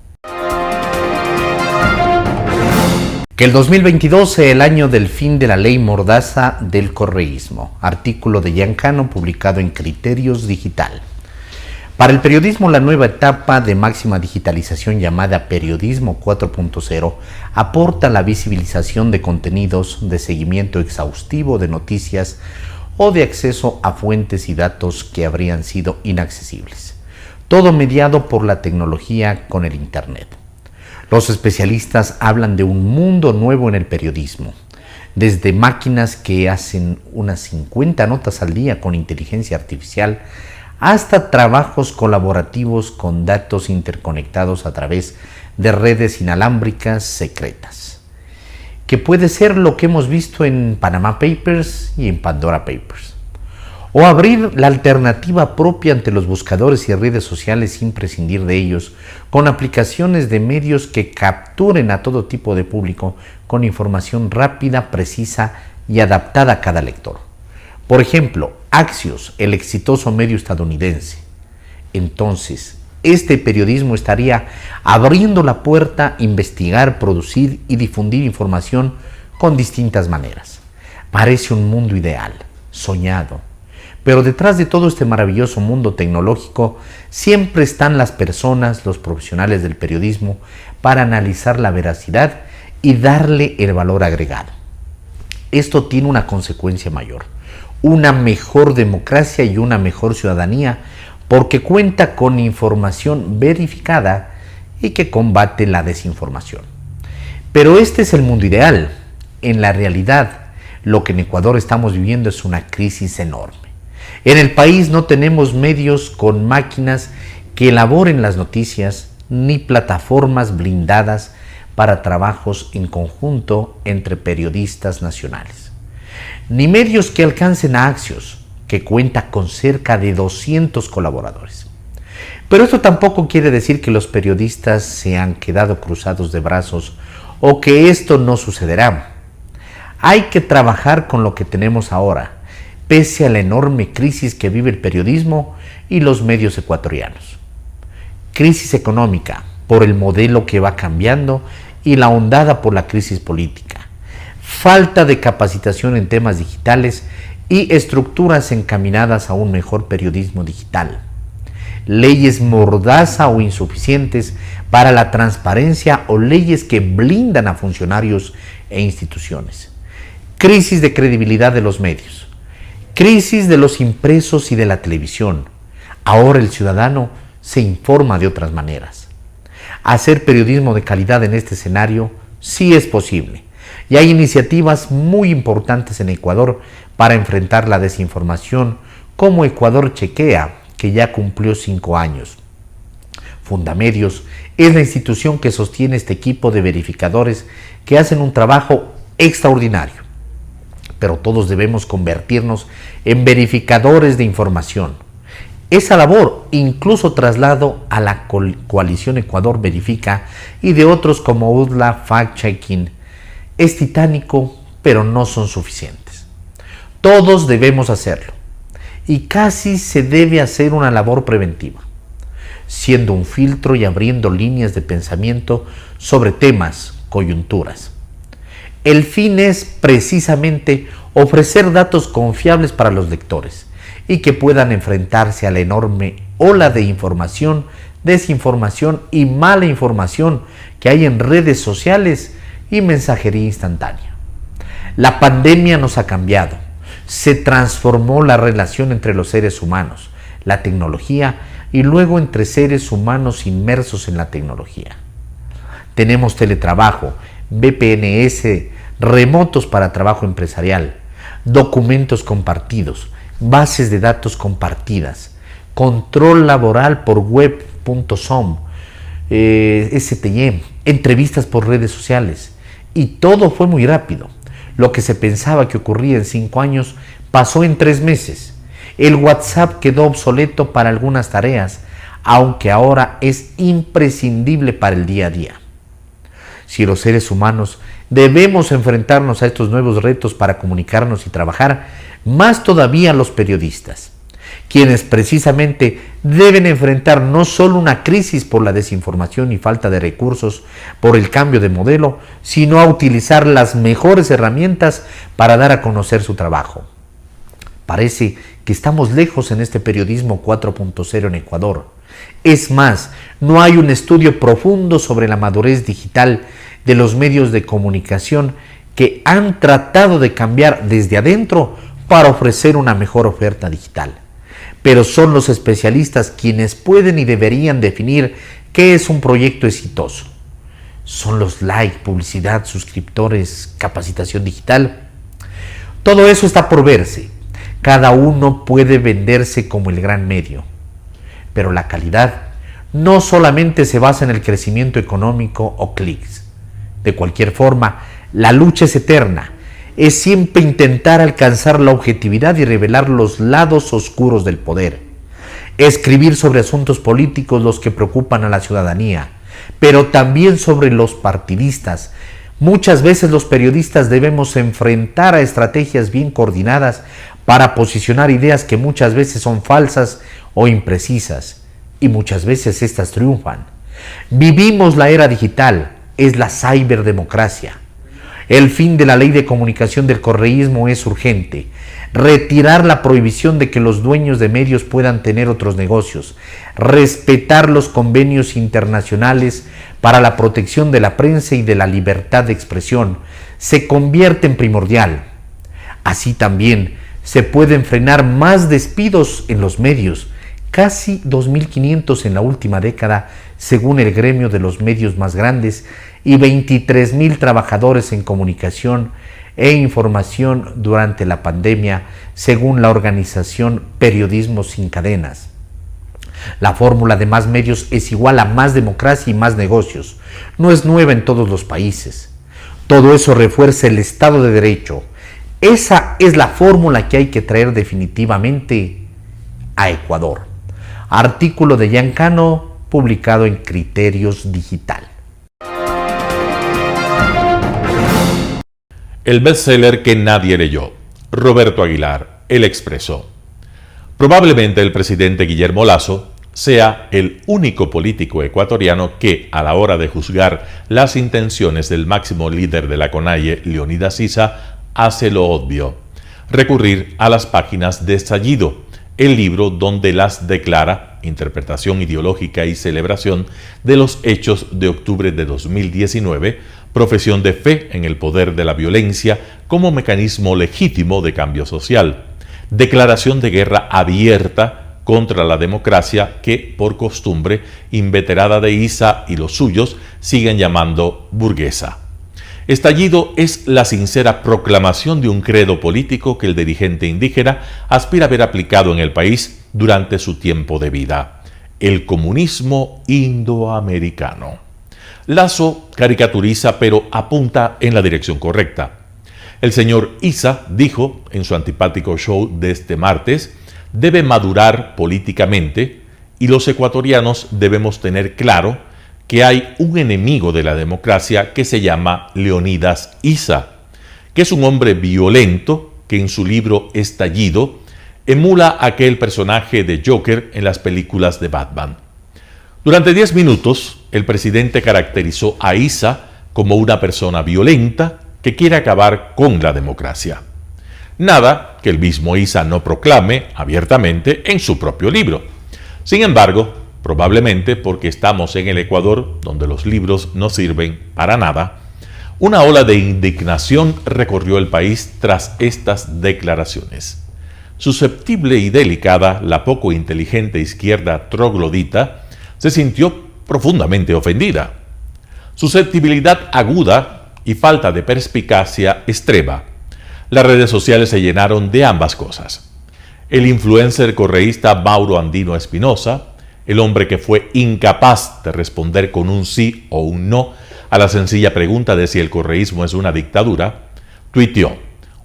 Que el 2022 sea el año del fin de la ley mordaza del correísmo. Artículo de Giancano publicado en Criterios Digital. Para el periodismo, la nueva etapa de máxima digitalización llamada Periodismo 4.0 aporta la visibilización de contenidos, de seguimiento exhaustivo de noticias o de acceso a fuentes y datos que habrían sido inaccesibles. Todo mediado por la tecnología con el Internet. Los especialistas hablan de un mundo nuevo en el periodismo, desde máquinas que hacen unas 50 notas al día con inteligencia artificial, hasta trabajos colaborativos con datos interconectados a través de redes inalámbricas secretas, que puede ser lo que hemos visto en Panama Papers y en Pandora Papers. O abrir la alternativa propia ante los buscadores y redes sociales sin prescindir de ellos, con aplicaciones de medios que capturen a todo tipo de público con información rápida, precisa y adaptada a cada lector. Por ejemplo, Axios, el exitoso medio estadounidense. Entonces, este periodismo estaría abriendo la puerta a investigar, producir y difundir información con distintas maneras. Parece un mundo ideal, soñado. Pero detrás de todo este maravilloso mundo tecnológico siempre están las personas, los profesionales del periodismo, para analizar la veracidad y darle el valor agregado. Esto tiene una consecuencia mayor, una mejor democracia y una mejor ciudadanía, porque cuenta con información verificada y que combate la desinformación. Pero este es el mundo ideal. En la realidad, lo que en Ecuador estamos viviendo es una crisis enorme. En el país no tenemos medios con máquinas que elaboren las noticias, ni plataformas blindadas para trabajos en conjunto entre periodistas nacionales, ni medios que alcancen a Axios, que cuenta con cerca de 200 colaboradores. Pero esto tampoco quiere decir que los periodistas se han quedado cruzados de brazos o que esto no sucederá. Hay que trabajar con lo que tenemos ahora, pese a la enorme crisis que vive el periodismo y los medios ecuatorianos. Crisis económica por el modelo que va cambiando y la ahondada por la crisis política. Falta de capacitación en temas digitales y estructuras encaminadas a un mejor periodismo digital. Leyes mordaza o insuficientes para la transparencia o leyes que blindan a funcionarios e instituciones. Crisis de credibilidad de los medios. Crisis de los impresos y de la televisión. Ahora el ciudadano se informa de otras maneras. Hacer periodismo de calidad en este escenario sí es posible. Y hay iniciativas muy importantes en Ecuador para enfrentar la desinformación, como Ecuador Chequea, que ya cumplió 5 años. Fundamedios es la institución que sostiene este equipo de verificadores que hacen un trabajo extraordinario, pero todos debemos convertirnos en verificadores de información. Esa labor incluso traslado a la coalición Ecuador Verifica y de otros como UDLA Fact Checking es titánico, pero no son suficientes. Todos debemos hacerlo y casi se debe hacer una labor preventiva, siendo un filtro y abriendo líneas de pensamiento sobre temas, coyunturas. El fin es precisamente ofrecer datos confiables para los lectores y que puedan enfrentarse a la enorme ola de información, desinformación y mala información que hay en redes sociales y mensajería instantánea. La pandemia nos ha cambiado, se transformó la relación entre los seres humanos, la tecnología y luego entre seres humanos inmersos en la tecnología. Tenemos teletrabajo, VPNs, remotos para trabajo empresarial, documentos compartidos, bases de datos compartidas, control laboral por web.som, STM, entrevistas por redes sociales. Y todo fue muy rápido. Lo que se pensaba que ocurría en 5 años pasó en 3 meses. El WhatsApp quedó obsoleto para algunas tareas, aunque ahora es imprescindible para el día a día. Si los seres humanos debemos enfrentarnos a estos nuevos retos para comunicarnos y trabajar, más todavía los periodistas, quienes precisamente deben enfrentar no solo una crisis por la desinformación y falta de recursos por el cambio de modelo, sino a utilizar las mejores herramientas para dar a conocer su trabajo. Parece que estamos lejos en este periodismo 4.0 en Ecuador. Es más, no hay un estudio profundo sobre la madurez digital de los medios de comunicación que han tratado de cambiar desde adentro para ofrecer una mejor oferta digital. Pero son los especialistas quienes pueden y deberían definir qué es un proyecto exitoso. ¿Son los likes, publicidad, suscriptores, capacitación digital? Todo eso está por verse. Cada uno puede venderse como el gran medio. Pero la calidad no solamente se basa en el crecimiento económico o clics. De cualquier forma, la lucha es eterna. Es siempre intentar alcanzar la objetividad y revelar los lados oscuros del poder. Escribir sobre asuntos políticos los que preocupan a la ciudadanía, pero también sobre los partidistas. Muchas veces los periodistas debemos enfrentar a estrategias bien coordinadas para posicionar ideas que muchas veces son falsas o imprecisas, y muchas veces estas triunfan. Vivimos la era digital, es la ciberdemocracia. El fin de la ley de comunicación del correísmo es urgente. Retirar la prohibición de que los dueños de medios puedan tener otros negocios. Respetar los convenios internacionales para la protección de la prensa y de la libertad de expresión se convierte en primordial. Así también se pueden frenar más despidos en los medios, casi 2.500 en la última década, según el gremio de los medios más grandes, y 23.000 trabajadores en comunicación e información durante la pandemia, según la organización Periodismo Sin Cadenas. La fórmula de más medios es igual a más democracia y más negocios. No es nueva en todos los países. Todo eso refuerza el Estado de Derecho. Esa es la fórmula que hay que traer definitivamente a Ecuador. Artículo de Giancano, publicado en Criterios Digital. El bestseller que nadie leyó. Roberto Aguilar, El Expreso. Probablemente el presidente Guillermo Lasso sea el único político ecuatoriano que, a la hora de juzgar las intenciones del máximo líder de la CONAIE, Leonidas Issa, hace lo obvio: recurrir a las páginas de Estallido, el libro donde las declara, interpretación ideológica y celebración de los hechos de octubre de 2019, profesión de fe en el poder de la violencia como mecanismo legítimo de cambio social, declaración de guerra abierta contra la democracia que, por costumbre inveterada de Issa y los suyos, siguen llamando burguesa. Estallido es la sincera proclamación de un credo político que el dirigente indígena aspira a ver aplicado en el país durante su tiempo de vida: el comunismo indoamericano. Lasso caricaturiza, pero apunta en la dirección correcta. El señor Issa dijo en su antipático show de este martes, debe madurar políticamente y los ecuatorianos debemos tener claro que hay un enemigo de la democracia que se llama Leonidas Issa, que es un hombre violento que en su libro Estallido emula a aquel personaje de Joker en las películas de Batman. Durante 10 minutos, el presidente caracterizó a Issa como una persona violenta que quiere acabar con la democracia. Nada que el mismo Issa no proclame abiertamente en su propio libro. Sin embargo, probablemente porque estamos en el Ecuador, donde los libros no sirven para nada, una ola de indignación recorrió el país tras estas declaraciones. Susceptible y delicada, la poco inteligente izquierda troglodita se sintió profundamente ofendida. Susceptibilidad aguda y falta de perspicacia extrema. Las redes sociales se llenaron de ambas cosas. El influencer correísta Mauro Andino Espinosa, el hombre que fue incapaz de responder con un sí o un no a la sencilla pregunta de si el correísmo es una dictadura, tuiteó: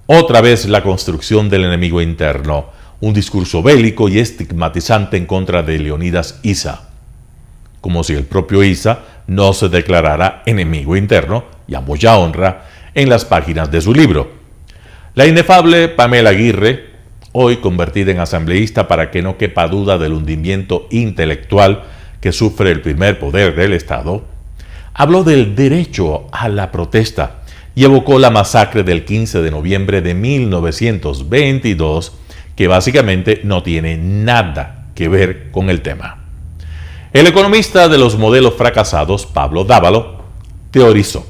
otra vez la construcción del enemigo interno, un discurso bélico y estigmatizante en contra de Leonidas Issa. Como si el propio Issa no se declarara enemigo interno, y a mucha honra, en las páginas de su libro. La inefable Pamela Aguirre, hoy convertida en asambleísta para que no quepa duda del hundimiento intelectual que sufre el primer poder del Estado, habló del derecho a la protesta y evocó la masacre del 15 de noviembre de 1922, que básicamente no tiene nada que ver con el tema. El economista de los modelos fracasados, Pablo Dávalo, teorizó: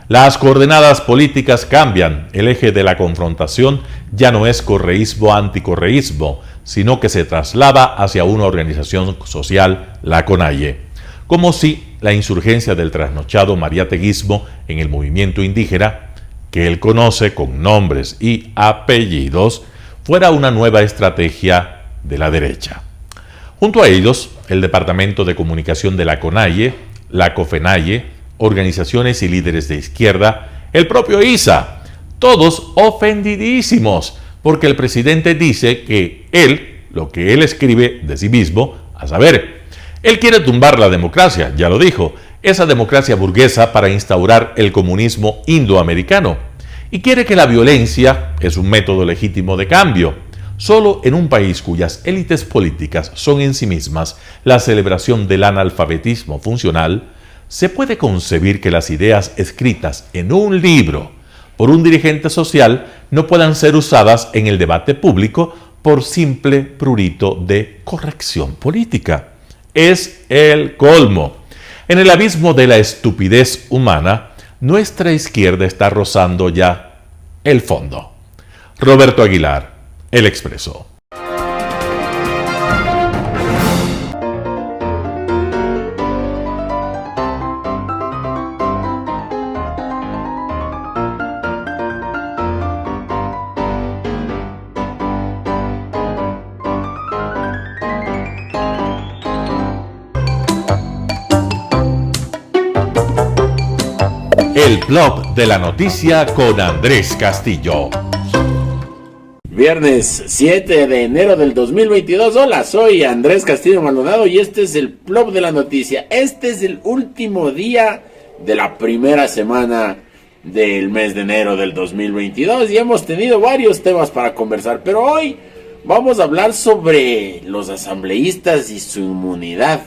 las coordenadas políticas cambian, el eje de la confrontación ya no es correísmo-anticorreísmo, sino que se traslada hacia una organización social, la CONAIE, como si la insurgencia del trasnochado mariateguismo en el movimiento indígena, que él conoce con nombres y apellidos, fuera una nueva estrategia de la derecha. Junto a ellos, el Departamento de Comunicación de la CONAIE, la COFENAIE, organizaciones y líderes de izquierda, el propio Issa, todos ofendidísimos, porque el presidente dice que lo que él escribe de sí mismo, a saber, él quiere tumbar la democracia, ya lo dijo, esa democracia burguesa para instaurar el comunismo indoamericano, y quiere que la violencia es un método legítimo de cambio. Solo en un país cuyas élites políticas son en sí mismas la celebración del analfabetismo funcional, se puede concebir que las ideas escritas en un libro por un dirigente social no puedan ser usadas en el debate público por simple prurito de corrección política. Es el colmo. En el abismo de la estupidez humana, nuestra izquierda está rozando ya el fondo. Roberto Aguilar, El Expreso. El blog de la noticia con Andrés Castillo. Viernes 7 de enero del 2022. Hola, soy Andrés Castillo Maldonado y este es el blog de la noticia. Este es el último día de la primera semana del mes de enero del 2022 y hemos tenido varios temas para conversar, pero hoy vamos a hablar sobre los asambleístas y su inmunidad.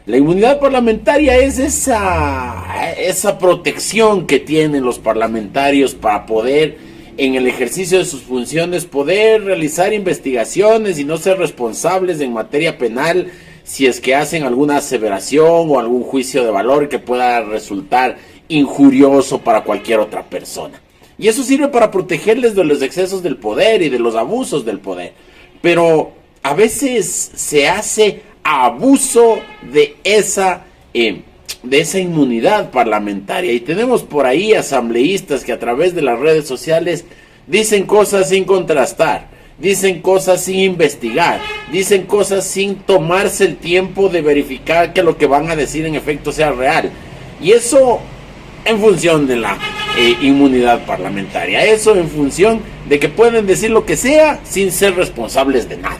La inmunidad parlamentaria es esa protección que tienen los parlamentarios para poder, en el ejercicio de sus funciones, poder realizar investigaciones y no ser responsables en materia penal si es que hacen alguna aseveración o algún juicio de valor que pueda resultar injurioso para cualquier otra persona. Y eso sirve para protegerles de los excesos del poder y de los abusos del poder. Pero a veces se hace abuso de esa inmunidad parlamentaria y tenemos por ahí asambleístas que a través de las redes sociales dicen cosas sin contrastar, dicen cosas sin investigar, dicen cosas sin tomarse el tiempo de verificar que lo que van a decir en efecto sea real, y eso en función de la inmunidad parlamentaria. Eso en función de que pueden decir lo que sea sin ser responsables de nada.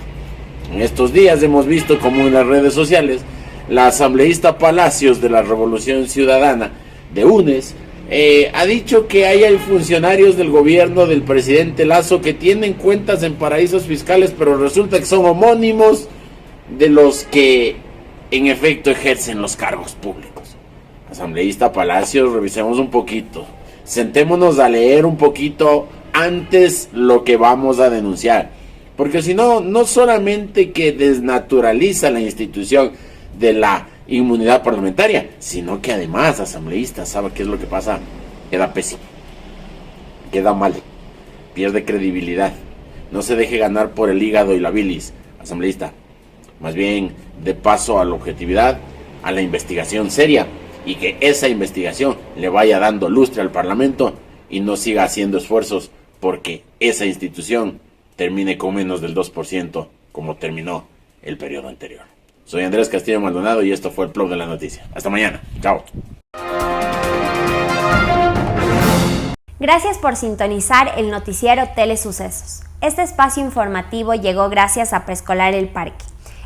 En estos días hemos visto como en las redes sociales la asambleísta Palacios de la Revolución Ciudadana de UNES ha dicho que hay funcionarios del gobierno del presidente Lazo que tienen cuentas en paraísos fiscales, pero resulta que son homónimos de los que en efecto ejercen los cargos públicos. Asambleísta Palacios, revisemos un poquito, sentémonos a leer un poquito antes lo que vamos a denunciar, porque si no, no solamente que desnaturaliza la institución de la inmunidad parlamentaria, sino que además, asambleísta, ¿sabe qué es lo que pasa? Queda pésimo, queda mal, pierde credibilidad, no se deje ganar por el hígado y la bilis, asambleísta, más bien de paso a la objetividad, a la investigación seria, y que esa investigación le vaya dando lustre al Parlamento y no siga haciendo esfuerzos porque esa institución termine con menos del 2% como terminó el periodo anterior. Soy Andrés Castillo Maldonado y esto fue el Plug de la Noticia. Hasta mañana. Chao. Gracias por sintonizar el noticiero Telesucesos. Este espacio informativo llegó gracias a Preescolar El Parque.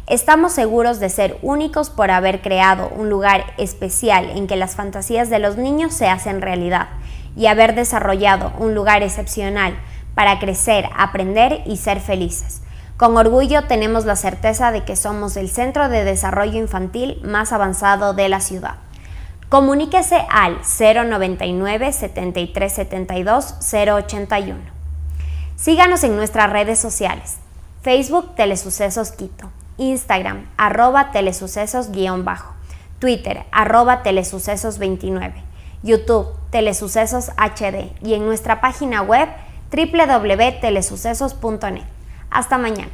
Estamos seguros de ser únicos por haber creado un lugar especial en que las fantasías de los niños se hacen realidad y haber desarrollado un lugar excepcional para crecer, aprender y ser felices. Con orgullo tenemos la certeza de que somos el centro de desarrollo infantil más avanzado de la ciudad. Comuníquese al 099 7372 081. Síganos en nuestras redes sociales: Facebook Telesucesos Quito, Instagram @telesucesos_, Twitter @telesucesos29, YouTube Telesucesos HD y en nuestra página web www.telesucesos.net. Hasta mañana.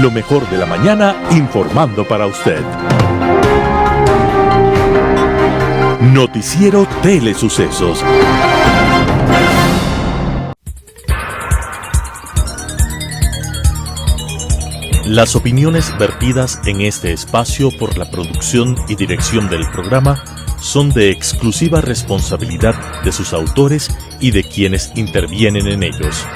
Lo mejor de la mañana informando para usted. Noticiero Telesucesos. Las opiniones vertidas en este espacio por la producción y dirección del programa son de exclusiva responsabilidad de sus autores y de quienes intervienen en ellos.